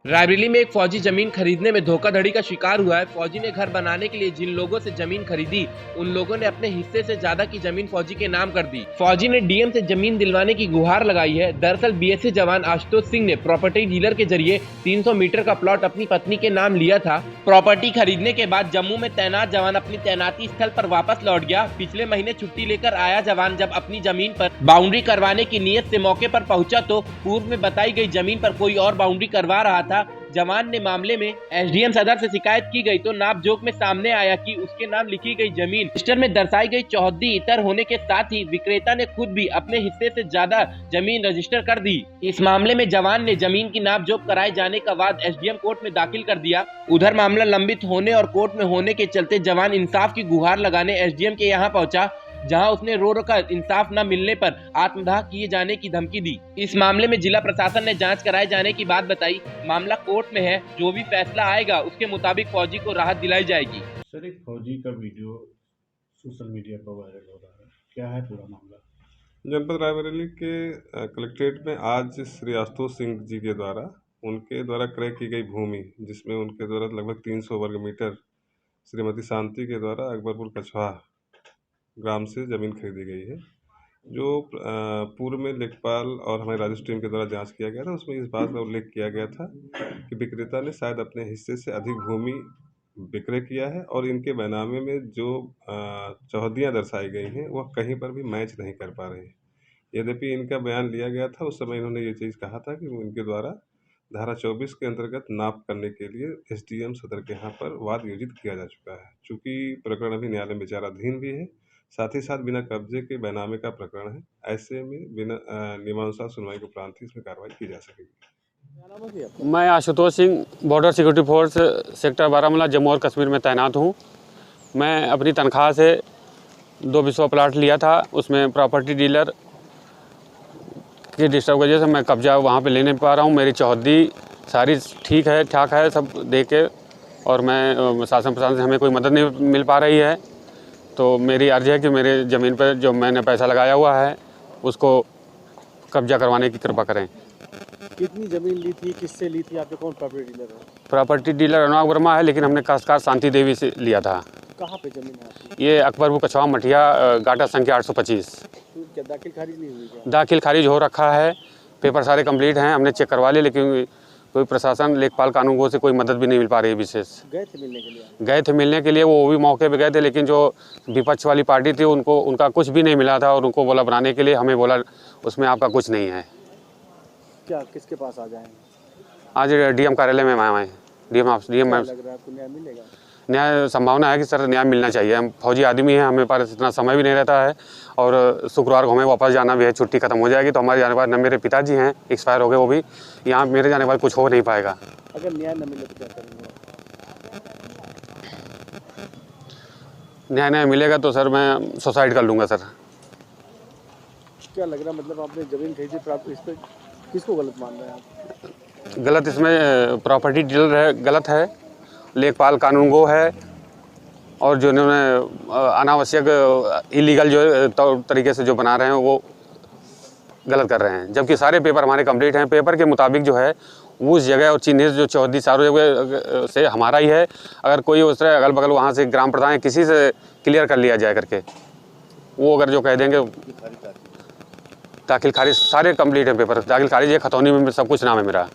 रायबरेली में एक फौजी जमीन खरीदने में धोखाधड़ी का शिकार हुआ है। फौजी ने घर बनाने के लिए जिन लोगों से जमीन खरीदी, उन लोगों ने अपने हिस्से से ज्यादा की जमीन फौजी के नाम कर दी। फौजी ने डीएम से जमीन दिलवाने की गुहार लगाई है। दरअसल बीएसएफ जवान आशुतोष सिंह ने प्रॉपर्टी डीलर के जरिए 300 मीटर का प्लॉट अपनी पत्नी के नाम लिया था। प्रॉपर्टी खरीदने के बाद जम्मू में तैनात जवान अपनी तैनाती स्थल पर वापस लौट गया। पिछले महीने छुट्टी लेकर आया जवान जब अपनी जमीन पर बाउंड्री करवाने की नीयत से मौके पर पहुंचा तो पूर्व में बताई गई जमीन पर कोई और बाउंड्री करवा रहा था। जवान ने मामले में एसडीएम सदर से शिकायत की गई तो नापजोख में सामने आया कि उसके नाम लिखी गई जमीन रजिस्टर में दर्शाई गई चौहद्दी इतर होने के साथ ही विक्रेता ने खुद भी अपने हिस्से से ज्यादा जमीन रजिस्टर कर दी। इस मामले में जवान ने जमीन की नापजोख कराए जाने का वाद एसडीएम कोर्ट में दाखिल कर दिया। उधर मामला लंबित होने और कोर्ट में होने के चलते जवान इंसाफ की गुहार लगाने एसडीएम के यहाँ पहुंचा, जहां उसने रो कर इंसाफ न मिलने पर आत्मदाह किए जाने की धमकी दी। इस मामले में जिला प्रशासन ने जांच कराए जाने की बात बताई। मामला कोर्ट में है, जो भी फैसला आएगा उसके मुताबिक फौजी को राहत दिलाई जाएगी। सर, एक फौजी का वीडियो सोशल मीडिया पर वायरल हो रहा है, क्या है पूरा मामला? जनपद रायबरेली के कलेक्ट्रेट में आज श्री आशुतोष सिंह जी के द्वारा उनके द्वारा क्रय की गई भूमि, जिसमें उनके द्वारा लगभग 300 वर्ग मीटर श्रीमती शांति के द्वारा अकबरपुर कछवा ग्राम से ज़मीन खरीदी गई है। जो पूर्व में लेखपाल और हमारे राजस्व टीम के द्वारा जांच किया गया था, उसमें इस बात का उल्लेख किया गया था कि विक्रेता ने शायद अपने हिस्से से अधिक भूमि विक्रय किया है और इनके बैनामे में जो चौहद्दियाँ दर्शाई गई हैं वह कहीं पर भी मैच नहीं कर पा रही हैं। यद्यपि इनका बयान लिया गया था, उस समय इन्होंने ये चीज़ कहा था कि इनके द्वारा धारा 24 के अंतर्गत नाप करने के लिए एसडीएम सदर के यहाँ पर वाद योजित किया जा चुका है। चूँकि प्रकरण अभी न्यायालय में विचाराधीन भी है, साथ ही साथ बिना कब्जे के बैनामे का प्रकरण है, ऐसे में बिना नियमानुसार सुनवाई के उपरांत ही इसमें कार्रवाई की जा सकेगी। मैं Ashutosh Singh, border security force sector Baramulla Jammu और कश्मीर में तैनात हूँ। मैं अपनी तनख्वाह से 2 बिस्वा प्लाट लिया था, उसमें प्रॉपर्टी डीलर की डिस्टर्ब की वजह से मैं कब्जा वहाँ पे ले नहीं पा रहा हूँ। मेरी चौहद्दी सारी ठीक है, ठाक है सब देख के, और मैं शासन प्रशासन से हमें कोई मदद नहीं मिल पा रही है। तो मेरी अर्ज़ी है कि मेरे ज़मीन पर जो मैंने पैसा लगाया हुआ है उसको कब्जा करवाने की कृपा करें। कितनी ज़मीन ली थी, किससे ली थी, आपके कौन प्रॉपर्टी डीलर है? प्रॉपर्टी डीलर अनुराग वर्मा है, लेकिन हमने काश्तकार शांति देवी से लिया था। कहाँ पे ज़मीन है आपकी? ये अकबरपुर कछवा मठिया, गाटा संख्या 825। तो क्या दाखिल खारिज नहीं हुई क्या? दाखिल खारिज हो रखा है, पेपर सारे कंप्लीट हैं, हमने चेक करवा लिए, लेकिन कोई प्रशासन लेखपाल कानूनगो से कोई मदद भी नहीं मिल पा रही है। विशेष गए थे मिलने के लिए? गए थे मिलने के लिए, वो भी मौके पे गए थे, लेकिन जो विपक्ष वाली पार्टी थी उनका कुछ भी नहीं मिला था और उनको बोला बनाने के लिए, हमें बोला उसमें आपका कुछ नहीं है। क्या किसके पास आ जाएंगे? आज डीएम कार्यालय में आए हैं। डीएम लग रहा है आपको न्याय मिलेगा? न्याय संभावना है कि सर न्याय मिलना चाहिए। हम फौजी आदमी हैं, हमें पास इतना समय भी नहीं रहता है और शुक्रवार को हमें वापस जाना भी है। छुट्टी खत्म हो जाएगी तो हमारे जाने बाद, न मेरे पिताजी हैं एक्सपायर हो गए, वो भी यहाँ मेरे जाने बाद कुछ हो नहीं पाएगा। अगर न्याय न मिले तो क्या करेंगे? न्याय नहीं मिलेगा तो सर मैं सुसाइड कर लूँगा। सर क्या लग रहा है, मतलब आपने ज़मीन खरीदी, प्राप्त इस पर किसको गलत मान रहे हैं आप? गलत इसमें प्रॉपर्टी डीलर है, गलत है, लेखपाल कानूनगो है, और जो इन्होंने अनावश्यक इलीगल जो तरीके से जो बना रहे हैं वो गलत कर रहे हैं। जबकि सारे पेपर हमारे कंप्लीट हैं। पेपर के मुताबिक जो है उस जगह और चिन्हित जो चौहद्दी चारों जगह से हमारा ही है। अगर कोई उस तरह अगल बगल वहाँ से ग्राम प्रधान किसी से क्लियर कर लिया जाए करके, वो अगर जो कह देंगे दाखिल खारिज सारे कंप्लीट है पेपर, दाखिल खारिज है, खतौनी में सब कुछ नाम है मेरा।